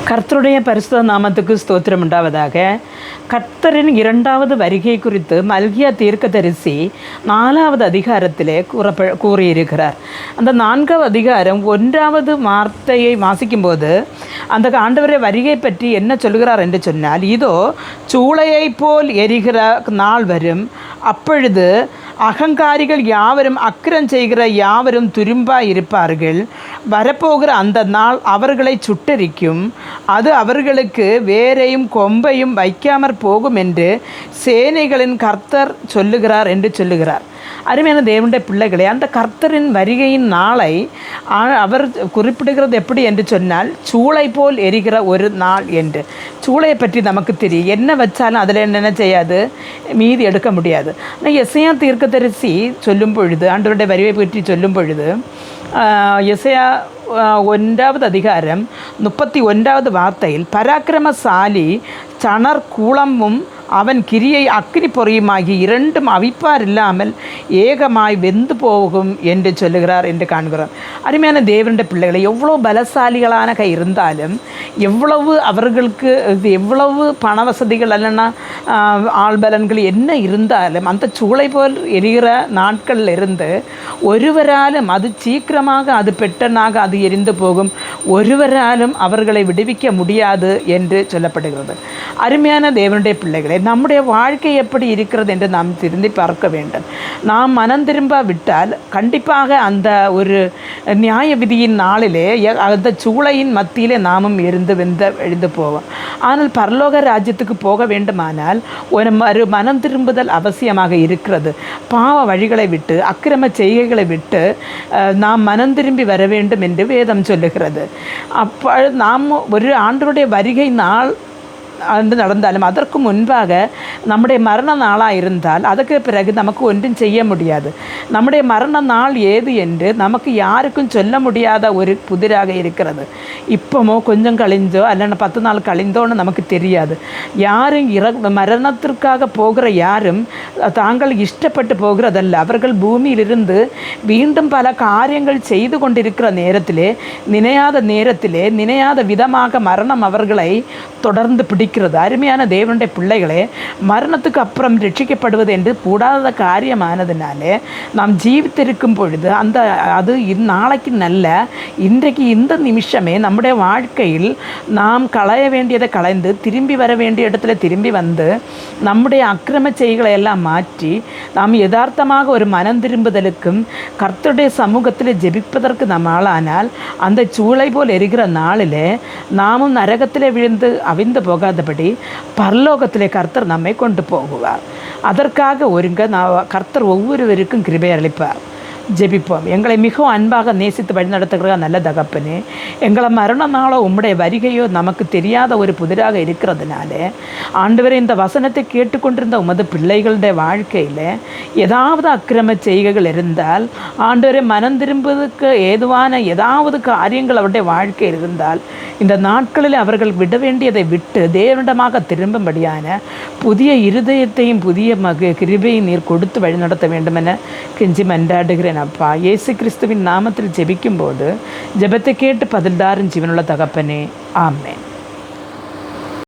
கர்த்தருடைய பரிசுத்த நாமத்துக்கு ஸ்தோத்திரம் உண்டாவதாக. கர்த்தரின் இரண்டாவது வருகை குறித்து மல்கியா தீர்க்கதரிசி 4வது அதிகாரத்திலே கூறியிருக்கிறார். அந்த 4வது அதிகாரம் 1வது வார்த்தையை வாசிக்கும்போது அந்த ஆண்டவரை வருகை பற்றி என்ன சொல்கிறார் என்று சொன்னால், இதோ சூளையை போல் எரிகிற நாள் வரும், அப்பொழுது அகங்காரிகள் யாவரும் அக்கிரம் செய்கிற யாவரும் துரும்பாய் இருப்பார்கள். வரப்போகிற அந்த நாள் அவர்களை சுட்டரிக்கும், அது அவர்களுக்கு வேரையும் கொம்பையும் வைக்காமற் போகும் என்று சேனைகளின் கர்த்தர் சொல்லுகிறார் என்று சொல்லுகிறார். அருமையான தேவனுடைய பிள்ளைகளே, அந்த கர்த்தரின் வருகையின் நாளை அவர் குறிப்பிடுகிறது எப்படி என்று சொன்னால், சூளை போல் எரிகிற ஒரு நாள் என்று. சூளையை பற்றி நமக்கு தெரியும், என்ன வச்சாலும் அதில் என்ன செய்யாது, மீதி எடுக்க முடியாது. ஆனால் எசையா தீர்க்கதரிசி சொல்லும் பொழுது, ஆண்டவருடைய வருகை பற்றி சொல்லும் பொழுது, எசையா 1வது அதிகாரம் 31வது வார்த்தையில், பராக்கிரமசாலி சணர் கூளமும் அவன் கிரியை அக்கினி பொறியுமாகி இரண்டும் அவிப்பார் இல்லாமல் ஏகமாய் வெந்து போகும் என்று சொல்லுகிறார் என்று காண்கிறோம். அருமையான தேவனுடைய பிள்ளைகளை, எவ்வளோ பலசாலிகளான இருந்தாலும், எவ்வளவு அவர்களுக்கு எவ்வளவு பண வசதிகள் அல்லனா ஆள்பலன்கள் என்ன இருந்தாலும், அந்த சூளை போல் எரிகிற நாட்களில் இருந்து ஒருவராலும் அது சீக்கிரமாக அது பெட்டனாக அது எரிந்து போகும், ஒருவராலும் அவர்களை விடுவிக்க முடியாது என்று சொல்லப்படுகிறது. அருமையான தேவனுடைய பிள்ளைகளை, நம்முடைய வாழ்க்கை எப்படி இருக்கிறது என்று நாம் திரும்பி பார்க்க வேண்டும். நாம் மனம் திரும்ப விட்டால் கண்டிப்பாக அந்த ஒரு நியாய விதியின் நாளிலே அந்த சூளையின் மத்தியிலே நாமும் எழுந்து போவோம். ஆனால் பரலோக ராஜ்யத்துக்கு போக வேண்டுமானால் ஒரு மனம் திரும்புதல் அவசியமாக இருக்கிறது. பாவ வழிகளை விட்டு, அக்கிரம செய்கைகளை விட்டு நாம் மனம் திரும்பி வர வேண்டும் என்று வேதம் சொல்லுகிறது. அப்போ நாம் ஒரு ஆண்டவருடைய வருகை நாள் அது நடந்தாலும் அதற்கு முன்பாக நம்முடைய மரண நாளாக இருந்தால் அதுக்கு பிறகு நமக்கு ஒன்றும் செய்ய முடியாது. நம்முடைய மரண நாள் ஏது என்று நமக்கு யாருக்கும் சொல்ல முடியாத ஒரு புதிராக இருக்கிறது. இப்போமோ கொஞ்சம் கழிஞ்சோ அல்லனா 10 நாள் கழிந்தோன்னு நமக்கு தெரியாது. யாரும் மரணத்திற்காக போகிற யாரும் தாங்கள் இஷ்டப்பட்டு போகிறதல்ல. அவர்கள் பூமியிலிருந்து மீண்டும் பல காரியங்கள் செய்து கொண்டிருக்கிற நேரத்திலே, நினையாத விதமாக மரணம் அவர்களை தொடர்ந்து பிடிக்கிறது. அருமையான தேவனுடைய பிள்ளைகளே, மரணத்துக்கு அப்புறம் ரட்சிக்கப்படுவது என்று கூடாத காரியமானதுனாலே நாம் ஜீவித்திருக்கும் பொழுது அது நாளைக்கு நல்ல, இன்றைக்கு இந்த நிமிஷமே நம்முடைய வாழ்க்கையில் நாம் களைய வேண்டியதை களைந்து திரும்பி வர வேண்டிய இடத்துல திரும்பி வந்து நம்முடைய அக்கிரம செய்களை எல்லாம் மாற்றி நாம் யதார்த்தமாக ஒரு மனம் திரும்புதலுக்கும் கர்த்தருடைய சமூகத்தில் ஜெபிப்பதற்கு நாம் ஆளானால், அந்த சூளை போல் எரிகிற நாளிலே நாமும் நரகத்திலே விழுந்து அவிந்து போகாதபடி பரலோகத்திலே கர்த்தர் நம்மை கொண்டு போகுவார். அதற்காக கர்த்தர் ஒவ்வொருவருக்கும் கிருபை அளிப்பார். ஜெபிப்போம். எங்களை மிகவும் அன்பாக நேசித்து வழிநடத்துகிற நல்ல தகப்பனே, எங்களை மரண நாளோ உம்முடைய வருகையோ நமக்கு தெரியாத ஒரு புதிராக இருக்கிறதுனாலே, ஆண்டவரே, இந்த வசனத்தை கேட்டுக்கொண்டிருந்த உமது பிள்ளைகளுடைய வாழ்க்கையில் ஏதாவது அக்கிரம செய்கைகள் இருந்தால், ஆண்டவரே, மனம் திரும்புவதற்கு ஏதுவான ஏதாவது காரியங்கள் அவருடைய வாழ்க்கையில் இருந்தால், இந்த நாட்களில் அவர்கள் விட வேண்டியதை விட்டு தேவனிடமாக திரும்பும்படியான புதிய இருதயத்தையும் புதிய கிருபையும் நீர் கொடுத்து வழிநடத்த வேண்டும் என கெஞ்சி மன்றாடுகிறேன். அப்பா, இயேசு கிறிஸ்துவின் நாமத்தில் ஜெபிக்கும் போது ஜெபத்தை கேட்டு பதில்தாரும் ஜீவனுள்ள தகப்பனே, ஆமென்.